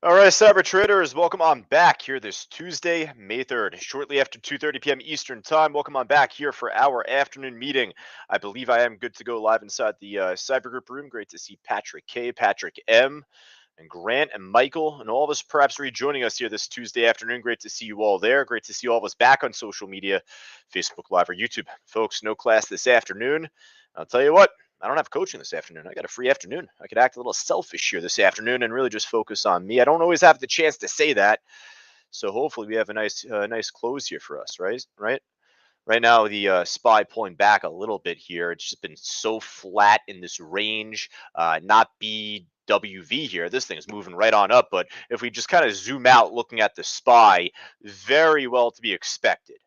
All right, cyber traders, welcome on back here this Tuesday, May 3rd, shortly after 2:30 p.m. Eastern Time. Welcome on back here for our afternoon meeting. I believe I am good to go live inside the cyber group room. Great to see Patrick K, Patrick M, and Grant and Michael, and all of us perhaps rejoining us here this Tuesday afternoon. Great to see you all there. Great to see all of us back on social media, Facebook Live or YouTube. Folks, no class this afternoon. I'll tell you what, I don't have coaching this afternoon. I got a free afternoon. I could act a little selfish here this afternoon and really just focus on me. I don't always have the chance to say that. So hopefully we have a nice close here for us, right? Right now, the SPY pulling back a little bit here. It's just been so flat in this range, not BWV here. This thing is moving right on up. But if we just kind of zoom out looking at the SPY, very well to be expected.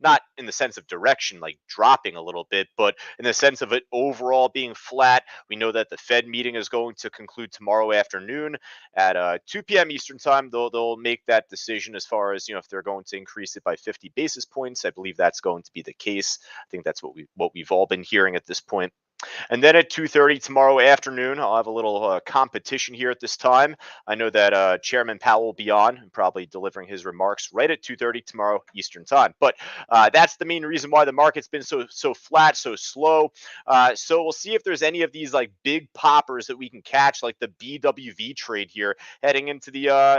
Not in the sense of direction, like dropping a little bit, but in the sense of it overall being flat. We know that the Fed meeting is going to conclude tomorrow afternoon at 2 p.m. Eastern time. They'll make that decision as far as if they're going to increase it by 50 basis points. I believe that's going to be the case. I think that's what we've all been hearing at this point. And then at 2:30 tomorrow afternoon, I'll have a little competition here at this time. I know that Chairman Powell will be on and probably delivering his remarks right at 2:30 tomorrow Eastern time. But that's the main reason why the market's been so flat, so slow. So we'll see if there's any of these like big poppers that we can catch, like the BWV trade here heading into the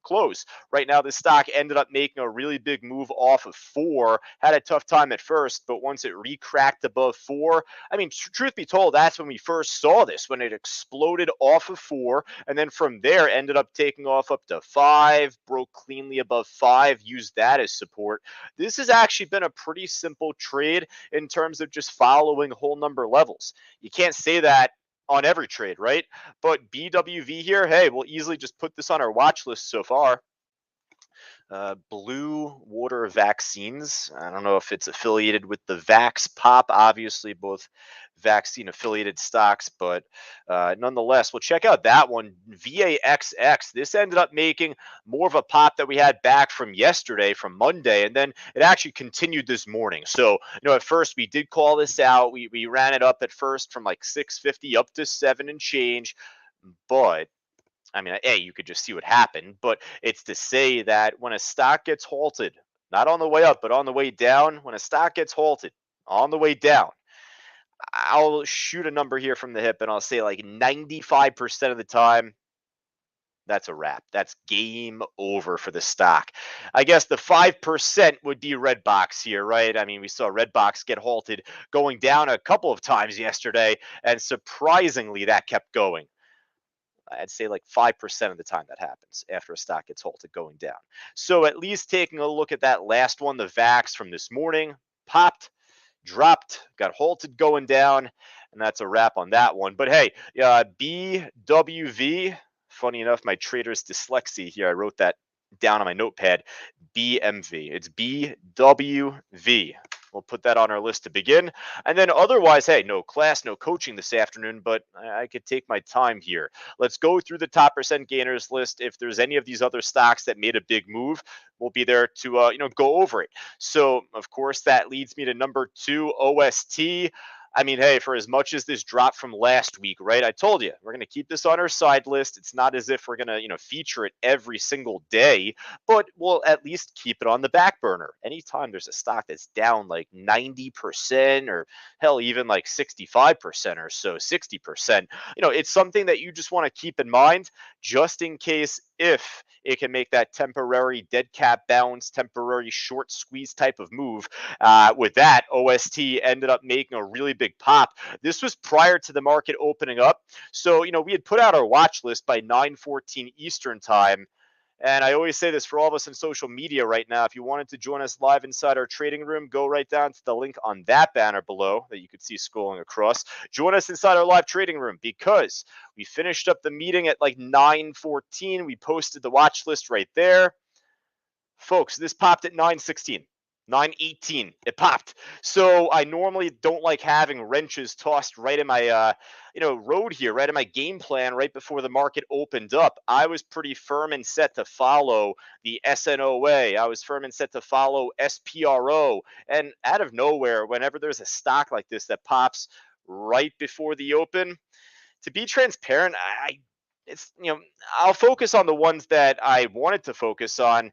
close. Right now, the stock ended up making a really big move off of 4. Had a tough time at first, but once it recracked above 4, I mean, truth be told, that's when we first saw this, when it exploded off of 4, and then from there ended up taking off up to 5, broke cleanly above 5, used that as support. This has actually been a pretty simple trade in terms of just following whole number levels. You can't say that on every trade, right? But BWV here, hey, we'll easily just put this on our watch list so far. Blue Water Vaccines. I don't know if it's affiliated with the Vax Pop, obviously, both vaccine affiliated stocks, but nonetheless, we'll check out that one. VAXX. This ended up making more of a pop that we had back from yesterday, from Monday, and then it actually continued this morning. So, at first we did call this out. We ran it up at first from like 650 up to 7 and change, but I mean, A, you could just see what happened, but it's to say that when a stock gets halted, not on the way up, but on the way down, when a stock gets halted on the way down, I'll shoot a number here from the hip and I'll say like 95% of the time, that's a wrap. That's game over for the stock. I guess the 5% would be Redbox here, right? I mean, we saw Redbox get halted going down a couple of times yesterday, and surprisingly, that kept going. I'd say like 5% of the time that happens after a stock gets halted going down. So at least taking a look at that last one, the VAX from this morning, popped, dropped, got halted going down, and that's a wrap on that one. But hey, BWV, funny enough, my trader's dyslexia here, I wrote that down on my notepad, BMV. It's BWV. We'll put that on our list to begin. And then otherwise, hey, no class, no coaching this afternoon, but I could take my time here. Let's go through the top percent gainers list. If there's any of these other stocks that made a big move, we'll be there to go over it. So of course that leads me to number 2, OST. I mean, hey, for as much as this dropped from last week, right? I told you we're going to keep this on our side list. It's not as if we're going to, feature it every single day, but we'll at least keep it on the back burner. Anytime there's a stock that's down like 90% or hell, even like 65% or so, 60%, it's something that you just want to keep in mind just in case if it can make that temporary dead cat bounce, temporary short squeeze type of move. With that, OST ended up making a really big pop. This was prior to the market opening up. So, we had put out our watch list by 9:14 Eastern time. And I always say this for all of us in social media right now. If you wanted to join us live inside our trading room, go right down to the link on that banner below that you could see scrolling across. Join us inside our live trading room because we finished up the meeting at like 9:14. We posted the watch list right there. Folks, this popped at 9:16. 9:18, it popped. So I normally don't like having wrenches tossed right in my road here, right in my game plan right before the market opened up. I was pretty firm and set to follow the SNOA. I was firm and set to follow SPRO. And out of nowhere, whenever there's a stock like this that pops right before the open, to be transparent, it's, I'll focus on the ones that I wanted to focus on,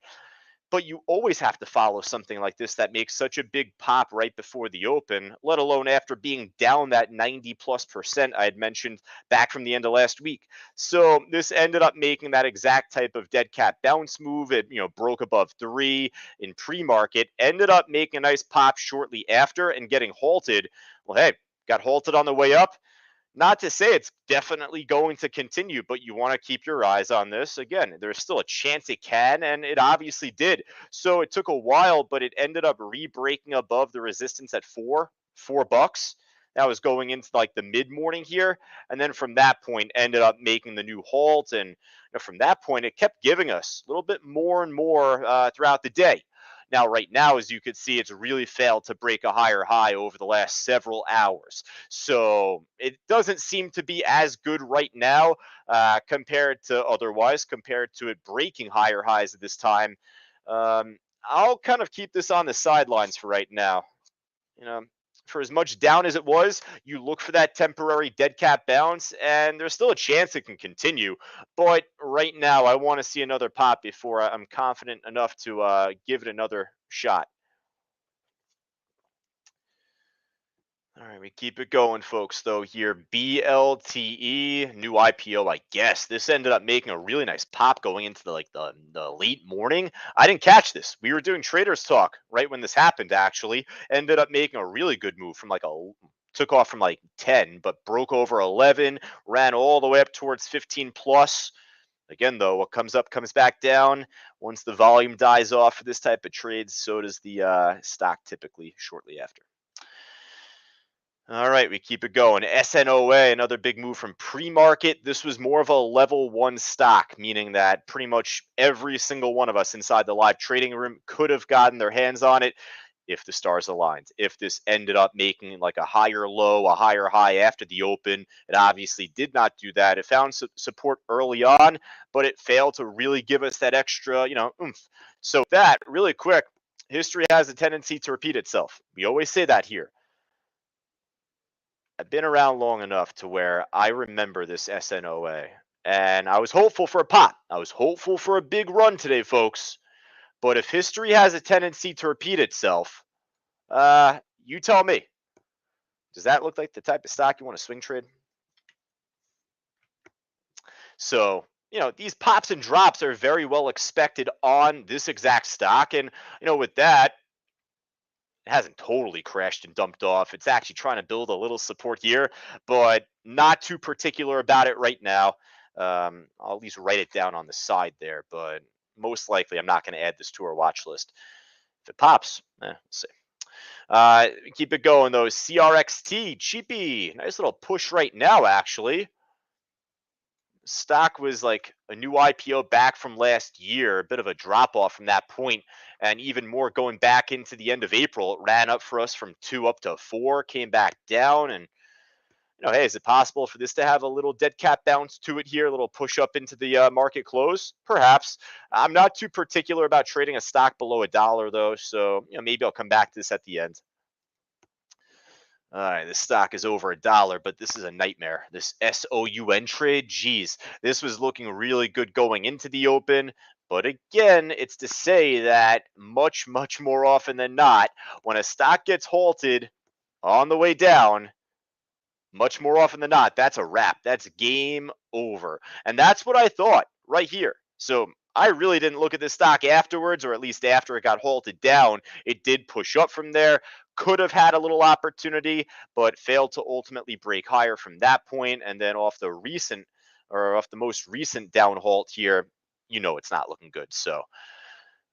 but you always have to follow something like this that makes such a big pop right before the open, let alone after being down that 90+% I had mentioned back from the end of last week. So this ended up making that exact type of dead cat bounce move. It, broke above 3 in pre-market, ended up making a nice pop shortly after and getting halted. Well, hey, got halted on the way up. Not to say it's definitely going to continue, but you want to keep your eyes on this. Again, there's still a chance it can, and it obviously did. So it took a while, but it ended up re-breaking above the resistance at $4. That was going into like the mid-morning here, and then from that point ended up making the new halt, and from that point it kept giving us a little bit more and more throughout the day. Now, right now, as you can see, it's really failed to break a higher high over the last several hours. So it doesn't seem to be as good right now compared to it breaking higher highs at this time. I'll kind of keep this on the sidelines for right now. You know, for as much down as it was, you look for that temporary dead cat bounce, and there's still a chance it can continue. But right now, I want to see another pop before I'm confident enough to give it another shot. All right, we keep it going, folks, though, here. BLTE, new IPO, I guess. This ended up making a really nice pop going into the late morning. I didn't catch this. We were doing traders talk right when this happened, actually. Ended up making a really good move from took off from like 10, but broke over 11, ran all the way up towards 15 plus. Again, though, what comes up comes back down. Once the volume dies off for this type of trade, so does the stock typically shortly after. All right, we keep it going. SNOA, another big move from pre-market. This was more of a level 1 stock, meaning that pretty much every single one of us inside the live trading room could have gotten their hands on it if the stars aligned. If this ended up making like a higher low, a higher high after the open, it obviously did not do that. It found support early on, but it failed to really give us that extra, oomph. So that really quick, history has a tendency to repeat itself. We always say that here. I've been around long enough to where I remember this SNOA, and I was hopeful for a pop. I was hopeful for a big run today, folks. But if history has a tendency to repeat itself, you tell me. Does that look like the type of stock you want to swing trade? So, these pops and drops are very well expected on this exact stock. And, with that, it hasn't totally crashed and dumped off. It's actually trying to build a little support here, but not too particular about it right now. I'll at least write it down on the side there, but most likely I'm not going to add this to our watch list. If it pops, we'll see. Keep it going though. CRXT, cheapy. Nice little push right now, actually. Stock was like a new IPO back from last year, a bit of a drop off from that point, and even more going back into the end of April. It ran up for us from 2 up to 4, came back down, and hey, is it possible for this to have a little dead cat bounce to it here, a little push up into the market close? Perhaps. I'm not too particular about trading a stock below $1 though, so maybe I'll come back to this at the end. All right, this stock is over $1, but this is a nightmare. This SOUN trade, geez, this was looking really good going into the open. But again, it's to say that much, much more often than not, when a stock gets halted on the way down, much more often than not, that's a wrap. That's game over. And that's what I thought right here. So I really didn't look at this stock afterwards, or at least after it got halted down. It did push up from there. Could have had a little opportunity, but failed to ultimately break higher from that point. And then off the most recent down halt here, it's not looking good. So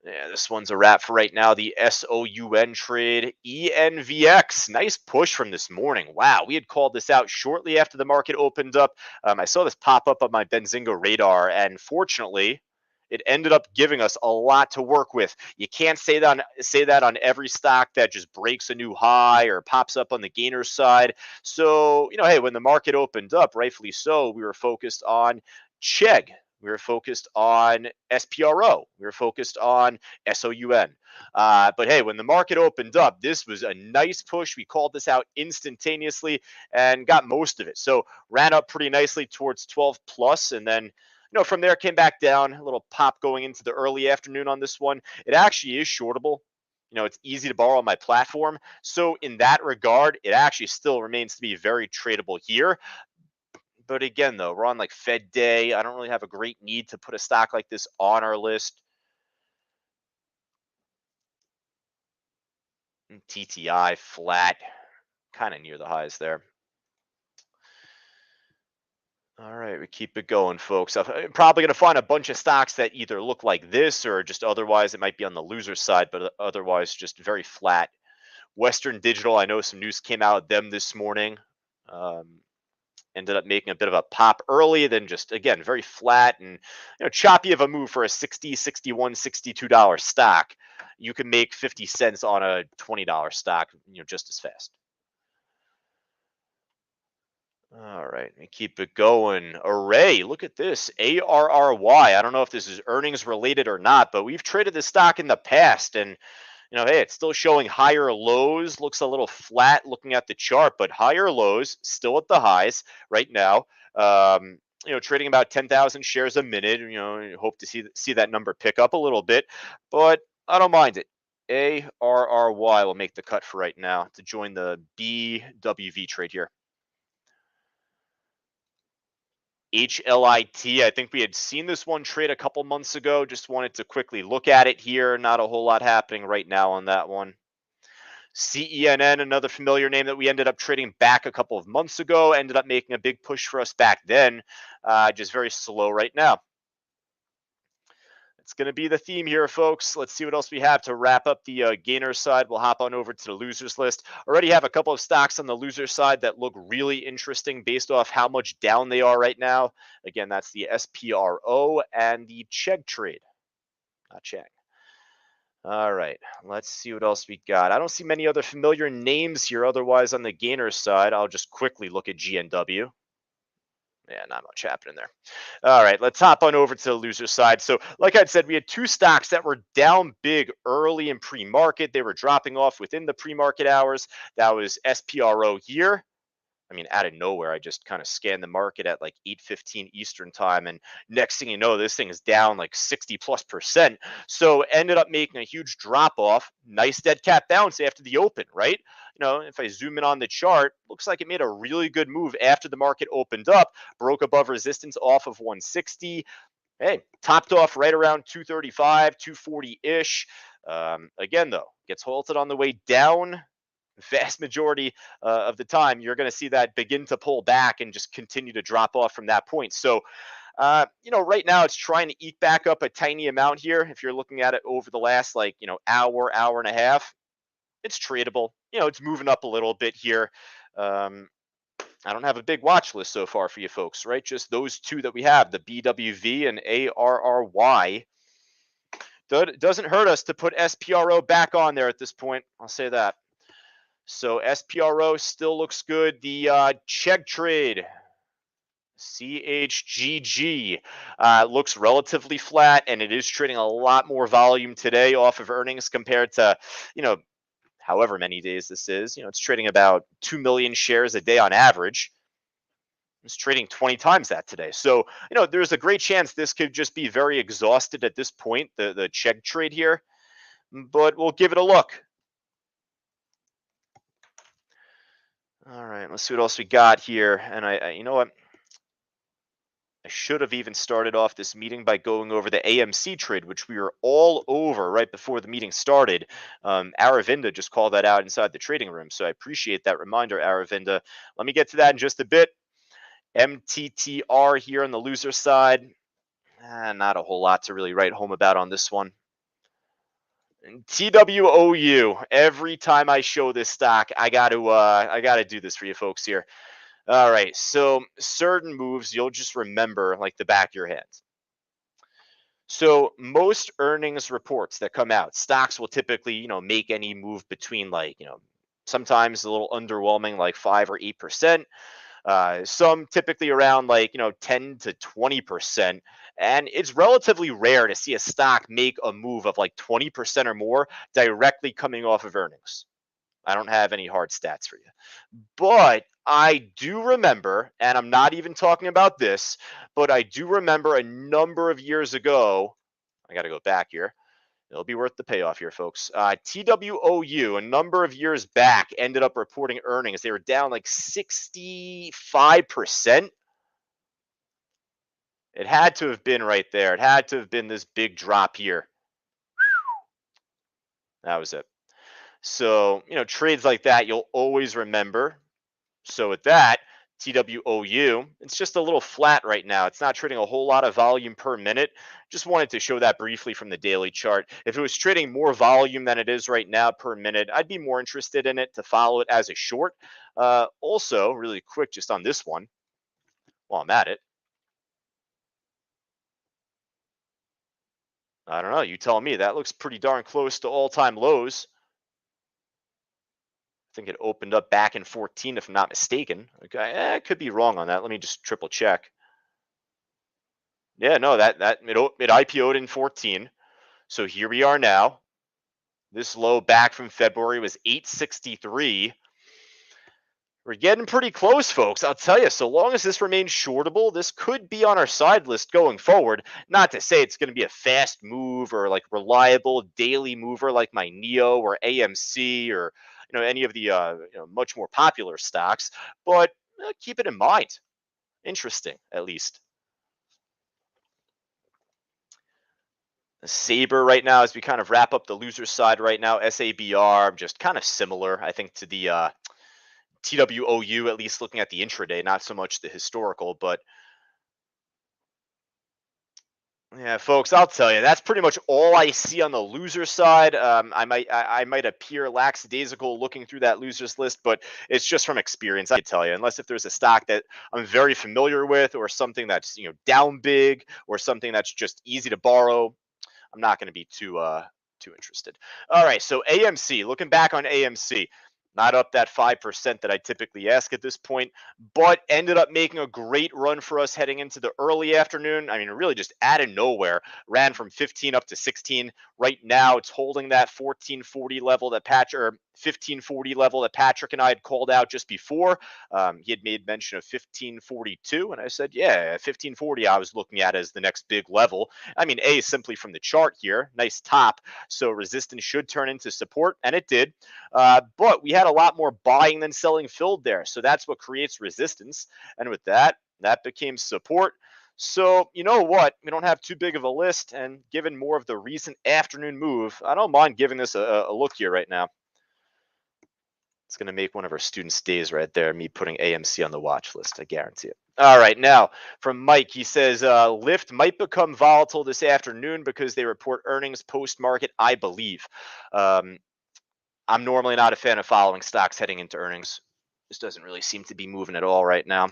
yeah, this one's a wrap for right now. The SOUN trade, ENVX. Nice push from this morning. Wow, we had called this out shortly after the market opened up. I saw this pop up on my Benzinga radar, and fortunately, it ended up giving us a lot to work with. You can't say that on every stock that just breaks a new high or pops up on the gainer side. So, hey, when the market opened up, rightfully so, we were focused on Chegg. We were focused on SPRO. We were focused on SOUN. But hey, when the market opened up, this was a nice push. We called this out instantaneously and got most of it. So ran up pretty nicely towards 12 plus, and then from there came back down. A little pop going into the early afternoon on this one. It actually is shortable. It's easy to borrow on my platform. So in that regard, it actually still remains to be very tradable here. But again, though, we're on like Fed day. I don't really have a great need to put a stock like this on our list. TTI flat, kind of near the highs there. All right, we keep it going, folks. I'm probably going to find a bunch of stocks that either look like this or just otherwise it might be on the loser side, but otherwise just very flat. Western Digital, I know some news came out of them this morning. Ended up making a bit of a pop early, then just again very flat and choppy of a move for a 60, 61, $62 stock. You can make 50 cents on a $20 stock, just as fast. All right, let me keep it going. Array, look at this. ARRY. I don't know if this is earnings related or not, but we've traded this stock in the past, and hey, it's still showing higher lows. Looks a little flat looking at the chart, but higher lows, still at the highs right now. Trading about 10,000 shares a minute. Hope to see that number pick up a little bit, but I don't mind it. ARRY will make the cut for right now to join the BWV trade here. HLIT. I think we had seen this one trade a couple months ago. Just wanted to quickly look at it here. Not a whole lot happening right now on that one. CENN, another familiar name that we ended up trading back a couple of months ago. Ended up making a big push for us back then. Just very slow right now. It's going to be the theme here, folks. Let's see what else we have to wrap up the gainer side. We'll hop on over to the losers list. Already have a couple of stocks on the loser side that look really interesting based off how much down they are right now. Again, that's the SPRO and the Chegg trade. Not Chegg. All right, let's see what else we got. I don't see many other familiar names here. Otherwise, on the gainer side, I'll just quickly look at GNW. Yeah, not much happening there. All right, let's hop on over to the loser side. So, like I said, we had two stocks that were down big early in pre-market. They were dropping off within the pre-market hours. That was SPRO here. I mean, out of nowhere, I just kind of scanned the market at like 8:15 Eastern time, and next thing you know, this thing is down like 60+%. So ended up making a huge drop off. Nice dead cat bounce after the open, right? If I zoom in on the chart, looks like it made a really good move after the market opened up, broke above resistance off of 160. Hey, topped off right around 235, 240-ish. Again, though, gets halted on the way down. Vast majority of the time, you're going to see that begin to pull back and just continue to drop off from that point. So, right now it's trying to eke back up a tiny amount here. If you're looking at it over the last hour and a half, it's tradable. It's moving up a little bit here. I don't have a big watch list so far for you folks, right? Just those two that we have, the BWV and ARRY. Doesn't hurt us to put SPRO back on there at this point. I'll say that. So SPRO still looks good. The Chegg trade, CHGG, looks relatively flat, and it is trading a lot more volume today off of earnings compared to, however many days this is. It's trading about 2 million shares a day on average. It's trading 20 times that today. So, there's a great chance this could just be very exhausted at this point, the Chegg trade here. But we'll give it a look. All right, let's see what else we got here. And I you know what? I should have even started off this meeting by going over the AMC trade, which we were all over right before the meeting started. Aravinda just called that out inside the trading room, so I appreciate that reminder, Aravinda. Let me get to that in just a bit. MTTR here on the loser side. Not a whole lot to really write home about on this one. TWOU. Every time I show this stock, I got to do this for you folks here. All right, so certain moves you'll just remember like the back of your hands. So most earnings reports that come out, stocks will typically, make any move between sometimes a little underwhelming, like 5 or 8%. Some typically around like 10 to 20%. And it's relatively rare to see a stock make a move of like 20% or more directly coming off of earnings. I don't have any hard stats for you. But I do remember, and I'm not even talking about this, but I do remember a number of years ago. I got to go back here. It'll be worth the payoff here, folks. TWOU, a number of years back, ended up reporting earnings. They were down like 65%. It had to have been right there. It had to have been this big drop here. That was it. So, trades like that, you'll always remember. So with that, TWOU, it's just a little flat right now. It's not trading a whole lot of volume per minute. Just wanted to show that briefly from the daily chart. If it was trading more volume than it is right now per minute, I'd be more interested in it to follow it as a short. Also, really quick, just on this one, while I'm at it, I don't know. You tell me. That looks pretty darn close to all-time lows. I think it opened up back in 14, if I'm not mistaken. Okay, I could be wrong on that. Let me just triple check. Yeah, no, it IPO'd in 14. So here we are now. This low back from February was 863. We're getting pretty close, folks. I'll tell you, so long as this remains shortable, this could be on our side list going forward. Not to say it's going to be a fast move or like reliable daily mover like my NEO or AMC or any of the much more popular stocks, but keep it in mind. Interesting, at least. Saber right now, as we kind of wrap up the loser side right now, SABR just kind of similar, I think, to the TWOU, at least looking at the intraday, not so much the historical. But yeah, folks, I'll tell you, that's pretty much all I see on the loser side. I might appear lackadaisical looking through that losers list, but it's just from experience. I can tell you, unless if there's a stock that I'm very familiar with, or something that's down big, or something that's just easy to borrow, I'm not going to be too interested. All right, so AMC. Looking back on AMC, not up that 5% that I typically ask at this point, but ended up making a great run for us heading into the early afternoon. I mean, really just out of nowhere, ran from 15 up to 16. Right now, it's holding that 1440 level that Patrick, or 1540 level that Patrick and I had called out just before. He had made mention of 1542, and I said, yeah, 1540 I was looking at as the next big level. I mean, simply from the chart here, nice top, so resistance should turn into support, and it did. But we had a lot more buying than selling filled there, so that's what creates resistance. And with that, that became support. So you know what? We don't have too big of a list, and given more of the recent afternoon move, I don't mind giving this a look here right now. It's going to make one of our students' days right there, me putting AMC on the watch list. I guarantee it. All right, now from Mike, he says Lyft might become volatile this afternoon because they report earnings post-market, I believe. I'm normally not a fan of following stocks heading into earnings. This doesn't really seem to be moving at all right now.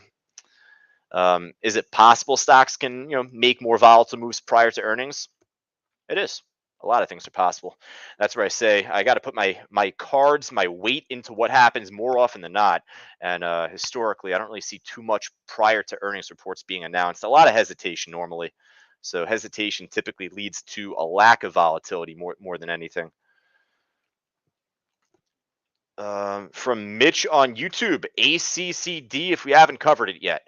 Is it possible stocks can make more volatile moves prior to earnings? It is. A lot of things are possible. That's where I say I got to put my cards, my weight into what happens more often than not. And historically, I don't really see too much prior to earnings reports being announced. A lot of hesitation normally. So hesitation typically leads to a lack of volatility more than anything. From Mitch on YouTube, ACCD, if we haven't covered it yet.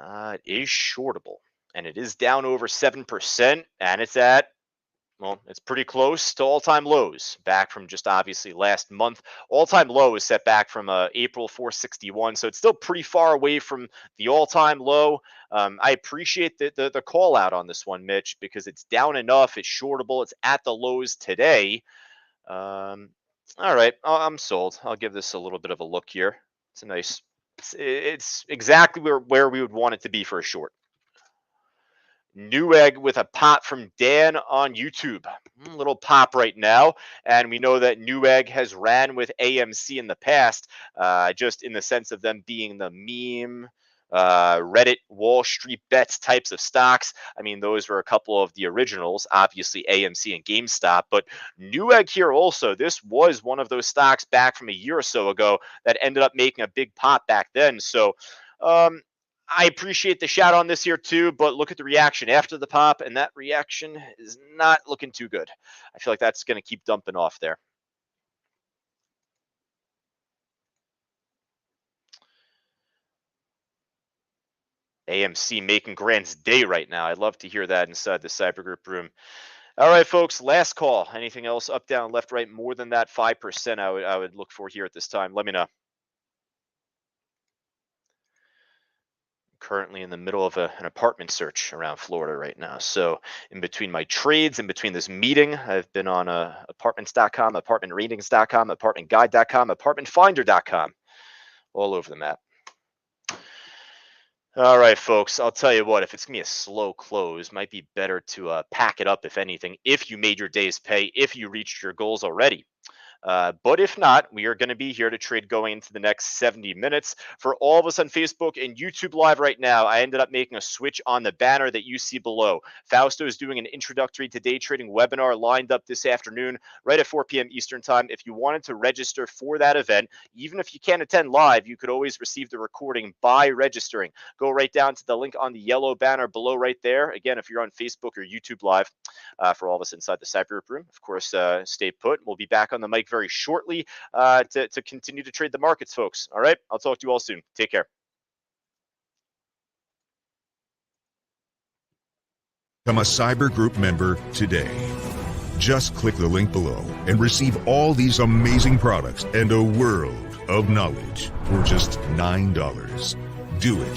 It is shortable, and it is down over 7%, and it's pretty close to all-time lows, back from just obviously last month. All-time low is set back from April 461, so it's still pretty far away from the all-time low. I appreciate the call out on this one, Mitch, because it's down enough, it's shortable, it's at the lows today. All right, I'm sold. I'll give this a little bit of a look here. It's a nice. It's exactly where we would want it to be for a short. Newegg with a pop from Dan on YouTube. Little pop right now, and we know that Newegg has ran with AMC in the past, just in the sense of them being the meme Reddit, Wall Street Bets types of stocks. I mean, those were a couple of the originals, obviously AMC and GameStop, but Newegg here also. This was one of those stocks back from a year or so ago that ended up making a big pop back then. So I appreciate the shout on this here too, but look at the reaction after the pop, and that reaction is not looking too good. I feel like that's going to keep dumping off there. AMC making Grant's day right now. I'd love to hear that inside the Cyber Group room. All right, folks, last call. Anything else up, down, left, right, more than that 5% I would look for here at this time? Let me know. Currently in the middle of an apartment search around Florida right now. So in between my trades, in between this meeting, I've been on apartments.com, apartmentratings.com, apartmentguide.com, apartmentfinder.com, all over the map. All right, folks, I'll tell you what, if it's going to be a slow close, might be better to pack it up, if anything, if you made your day's pay, if you reached your goals already. But if not, we are going to be here to trade going into the next 70 minutes. For all of us on Facebook and YouTube Live right now, I ended up making a switch on the banner that you see below. Fausto is doing an introductory to day trading webinar lined up this afternoon, right at 4 p.m. Eastern time. If you wanted to register for that event, even if you can't attend live, you could always receive the recording by registering. Go right down to the link on the yellow banner below right there. Again, if you're on Facebook or YouTube Live, for all of us inside the Cyber Group room, of course, stay put. We'll be back on the mic very shortly to continue to trade the markets, folks. All right, I'll talk to you all soon. Take care. Become a Cyber Group member today. Just click the link below and receive all these amazing products and a world of knowledge for just $9. Do it